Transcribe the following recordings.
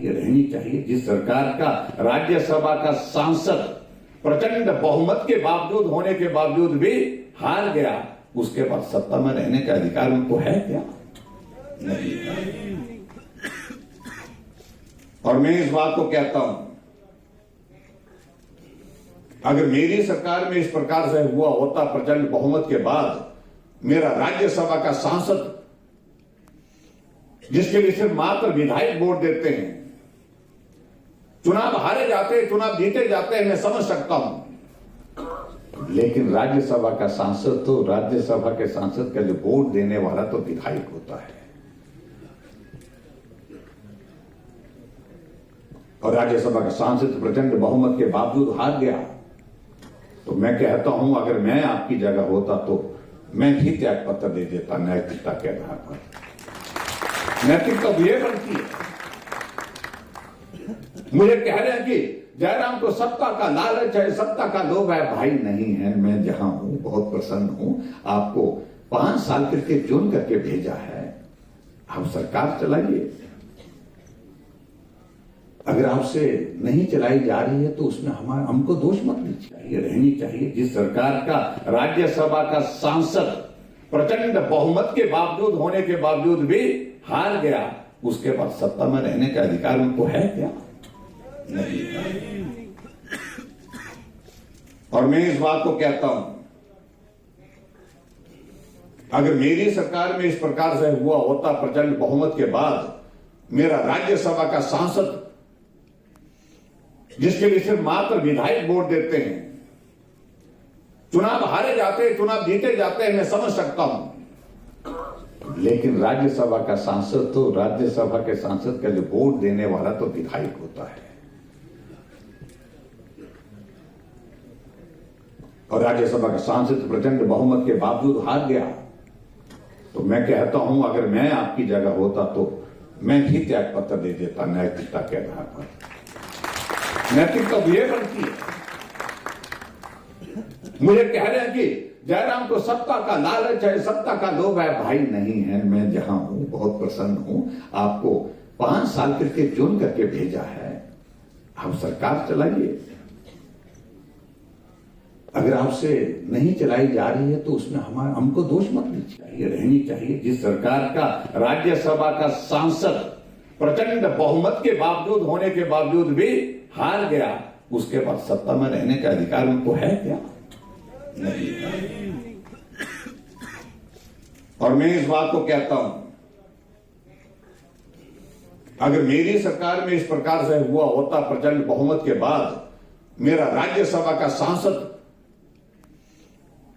चाहिए, रहनी चाहिए। जिस सरकार का राज्यसभा का सांसद प्रचंड बहुमत के बावजूद होने के बावजूद भी हार गया, उसके बाद सत्ता में रहने का अधिकार उनको है क्या? नहीं। और मैं इस बात को कहता हूं, अगर मेरी सरकार में इस प्रकार से हुआ होता, प्रचंड बहुमत के बाद मेरा राज्यसभा का सांसद, जिसके लिए सिर्फ मात्र विधायक वोट देते हैं, चुनाव हारे जाते हैं, चुनाव जीते जाते हैं, मैं समझ सकता हूं, लेकिन राज्यसभा का सांसद तो राज्यसभा के सांसद का जो वोट देने वाला तो विधायक होता है, और राज्यसभा का सांसद प्रचंड बहुमत के बावजूद हार गया, तो मैं कहता हूं अगर मैं आपकी जगह होता तो मैं भी त्याग पत्र दे देता नैतिकता के आधार पर। नैतिकता ये बनती है, मुझे कह रहे हैं कि जयराम को सत्ता का लालच है, सत्ता का लोभ है। भाई नहीं है, मैं जहां हूं बहुत प्रसन्न हूं। आपको 5 साल करके चुन करके भेजा है, आप सरकार चलाइए। अगर आपसे नहीं चलाई जा रही है तो उसमें हमको दोष मत लीजिए, रहनी चाहिए। जिस सरकार का राज्यसभा का सांसद प्रचंड बहुमत के बावजूद होने के बावजूद भी हार गया, उसके बाद सत्ता में रहने का अधिकार उनको है क्या? नहीं। और मैं इस बात को कहता हूं, अगर मेरी सरकार में इस प्रकार से हुआ होता, प्रचंड बहुमत के बाद मेरा राज्यसभा का सांसद, जिसके लिए सिर्फ मात्र विधायक वोट देते हैं, चुनाव हारे जाते हैं, चुनाव जीते जाते हैं, मैं समझ सकता हूं, लेकिन राज्यसभा का सांसद तो राज्यसभा के सांसद का जो वोट देने वाला तो विधायक होता है, और राज्यसभा का सांसद प्रचंड बहुमत के बावजूद हार गया, तो मैं कहता हूं अगर मैं आपकी जगह होता तो मैं भी त्याग पत्र दे देता नैतिकता के आधार पर। नैतिकता ये बनती है, मुझे कह रहे हैं कि जयराम को सत्ता का लालच है, सत्ता का लोभ है। भाई नहीं है, मैं जहां हूं बहुत प्रसन्न हूं। आपको 5 साल करके चुन करके भेजा है, आप सरकार चलाइए। अगर आपसे नहीं चलाई जा रही है तो उसमें हमको दोष मत लीजिए, रहनी चाहिए। जिस सरकार का राज्यसभा का सांसद प्रचंड बहुमत के बावजूद होने के बावजूद भी हार गया, उसके बाद सत्ता में रहने का अधिकार उनको है क्या? नहीं। और मैं इस बात को कहता हूं, अगर मेरी सरकार में इस प्रकार से हुआ होता, प्रचंड बहुमत के बाद मेरा राज्यसभा का सांसद,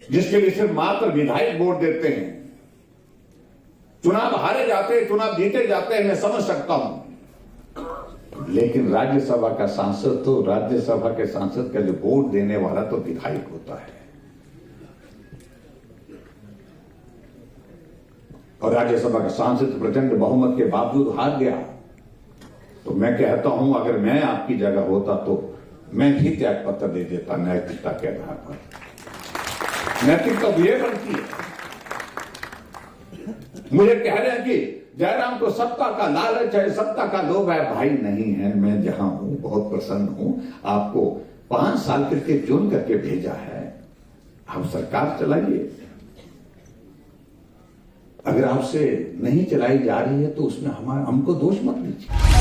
जिसके लिए सिर्फ मात्र विधायक वोट देते हैं, चुनाव हारे जाते हैं, चुनाव जीते जाते हैं, मैं समझ सकता हूं, लेकिन राज्यसभा का सांसद तो राज्यसभा के सांसद का जो वोट देने वाला तो विधायक होता है, और राज्यसभा का सांसद प्रचंड बहुमत के बावजूद हार गया, तो मैं कहता हूं अगर मैं आपकी जगह होता तो मैं भी त्याग पत्र दे देता नैतिकता के आधार पर। नैतिकता ये बनती है, मुझे कह रहे हैं कि जयराम को सत्ता का लालच है, सत्ता का लोभ है। भाई नहीं है, मैं जहां हूं बहुत प्रसन्न हूं। आपको 5 साल करके चुन करके भेजा है, आप सरकार चलाइए। अगर आपसे नहीं चलाई जा रही है तो उसमें हमको दोष मत लीजिए।